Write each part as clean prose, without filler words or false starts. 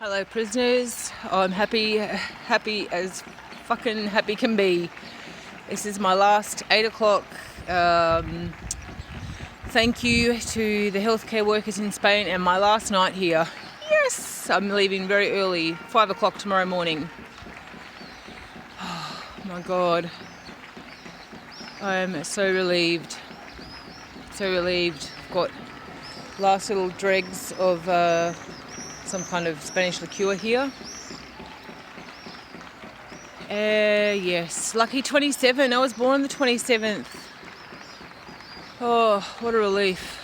Hello prisoners, I'm happy as fucking happy can be. This is my last 8 o'clock thank you to the healthcare workers in Spain and my last night here. Yes, I'm leaving very early, 5 o'clock tomorrow morning. Oh my God, I'm so relieved, I've got last little dregs of some kind of Spanish liqueur here. Yes, lucky 27. I was born on the 27th. Oh, what a relief.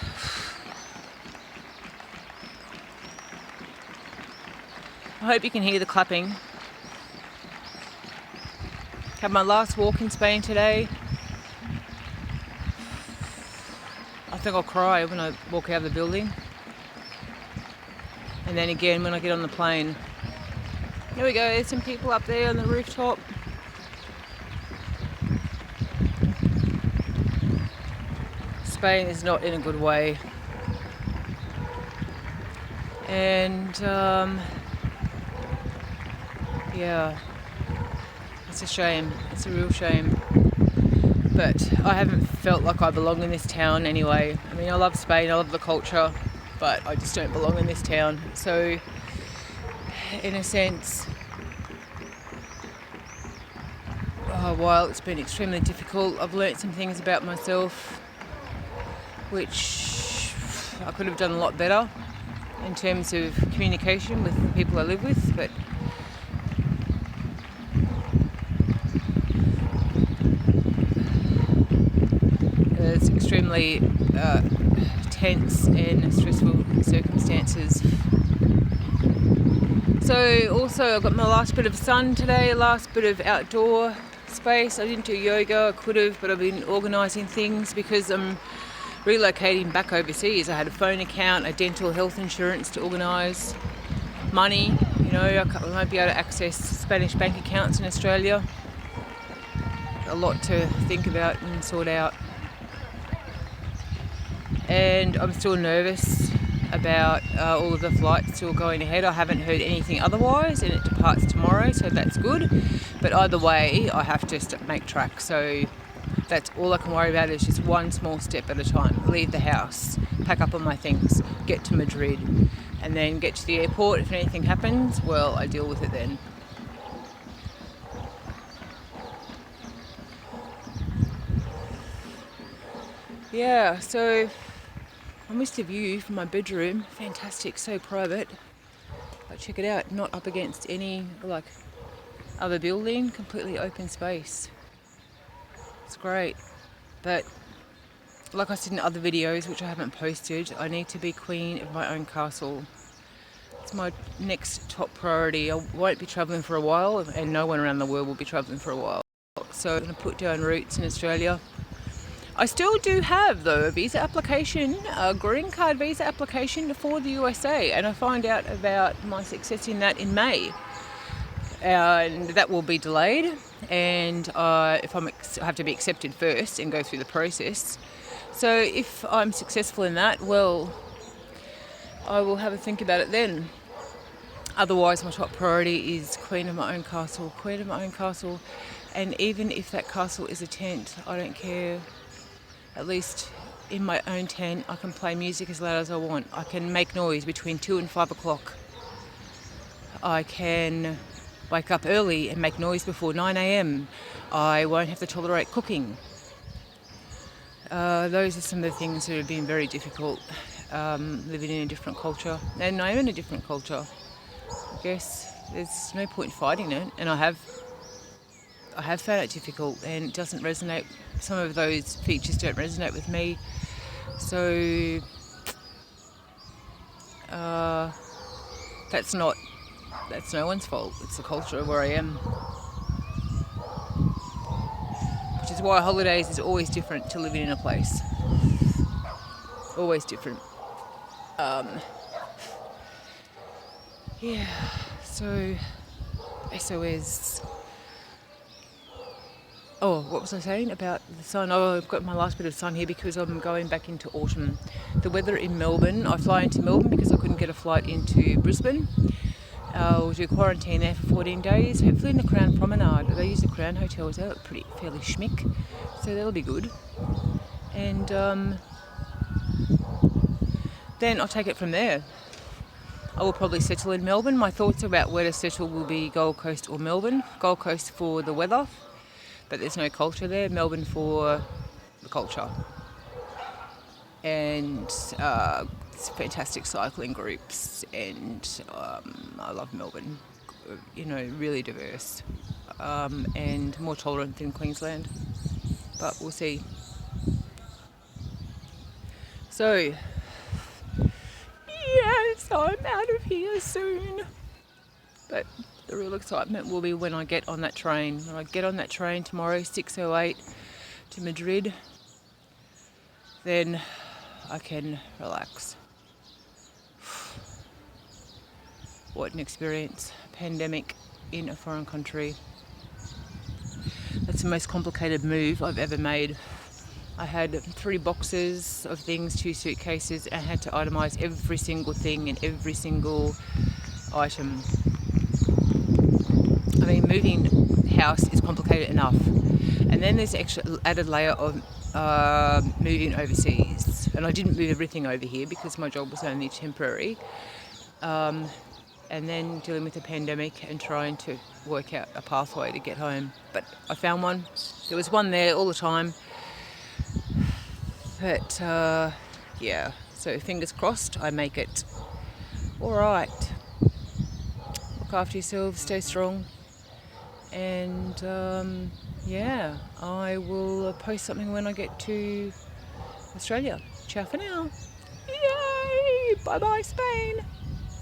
I hope you can hear the clapping. Had my last walk in Spain today. I think I'll cry when I walk out of the building. And then again when I get on the plane. There we go, there's some people up there on the rooftop. Spain is not in a good way. And yeah, it's a shame, it's a real shame. But I haven't felt like I belong in this town anyway. I mean, I love Spain, I love the culture, but I just don't belong in this town. So, in a sense, while it's been extremely difficult, I've learnt some things about myself which I could have done a lot better in terms of communication with the people I live with, but it's extremely tense and stressful circumstances. So also I got my last bit of sun today, last bit of outdoor space. I didn't do yoga, I could have, but I've been organising things because I'm relocating back overseas. I had a phone account, a dental health insurance to organise, money, I won't be able to access Spanish bank accounts in Australia. A lot to think about and sort out. And I'm still nervous about all of the flights still going ahead. I haven't heard anything otherwise, and it departs tomorrow, so that's good. But either way, I have to make track, so that's all I can worry about is just one small step at a time. Leave the house, pack up all my things, get to Madrid, and then get to the airport. If anything happens, well, I deal with it then. Yeah, so I missed a view from my bedroom. Fantastic, so private. But check it out, not up against any other building, completely open space. It's great. But like I said in other videos, which I haven't posted, I need to be queen of my own castle. It's my next top priority. I won't be travelling for a while, and no one around the world will be travelling for a while. So I'm going to put down roots in Australia. I still do have, though, a visa application, a green card visa application for the USA, and I find out about my success in that in May. And that will be delayed, and if I have to be accepted first and go through the process. So if I'm successful in that, well, I will have a think about it then. Otherwise, my top priority is queen of my own castle, and even if that castle is a tent, I don't care. At least in my own tent, I can play music as loud as I want. I can make noise between 2 and 5 o'clock. I can wake up early and make noise before 9 a.m. I won't have to tolerate cooking. Those are some of the things that have been very difficult living in a different culture. And I am in a different culture. I guess there's no point fighting it, and I have found it difficult, and it doesn't resonate. Some of those features don't resonate with me. So that's no one's fault. It's the culture of where I am. Which is why holidays is always different to living in a place. Always different. Yeah, so SOS. Oh, what was I saying about the sun? Oh, I've got my last bit of sun here because I'm going back into autumn. The weather in Melbourne, I fly into Melbourne because I couldn't get a flight into Brisbane. We'll do quarantine there for 14 days, hopefully in the Crown Promenade. They use the Crown hotels, they look fairly schmick, so that'll be good. And then I'll take it from there. I will probably settle in Melbourne. My thoughts about where to settle will be Gold Coast or Melbourne. Gold Coast for the weather, but there's no culture there. Melbourne for the culture. And it's fantastic cycling groups, and I love Melbourne. You know, really diverse and more tolerant than Queensland. But we'll see. So, yes, I'm out of here soon. But the real excitement will be when I get on that train. When I get on that train tomorrow, 6:08 to Madrid, then I can relax. What an experience. Pandemic in a foreign country. That's the most complicated move I've ever made. I had 3 boxes of things, 2 suitcases, and I had to itemise every single thing and every single item. I mean, moving house is complicated enough. And then there's extra added layer of moving overseas. And I didn't move everything over here because my job was only temporary. And then dealing with the pandemic and trying to work out a pathway to get home. But I found one. There was one there all the time. But yeah, so fingers crossed I make it. All right. Look after yourselves, stay strong. And yeah, I will post something when I get to Australia. Ciao for now. Yay! Bye-bye, Spain.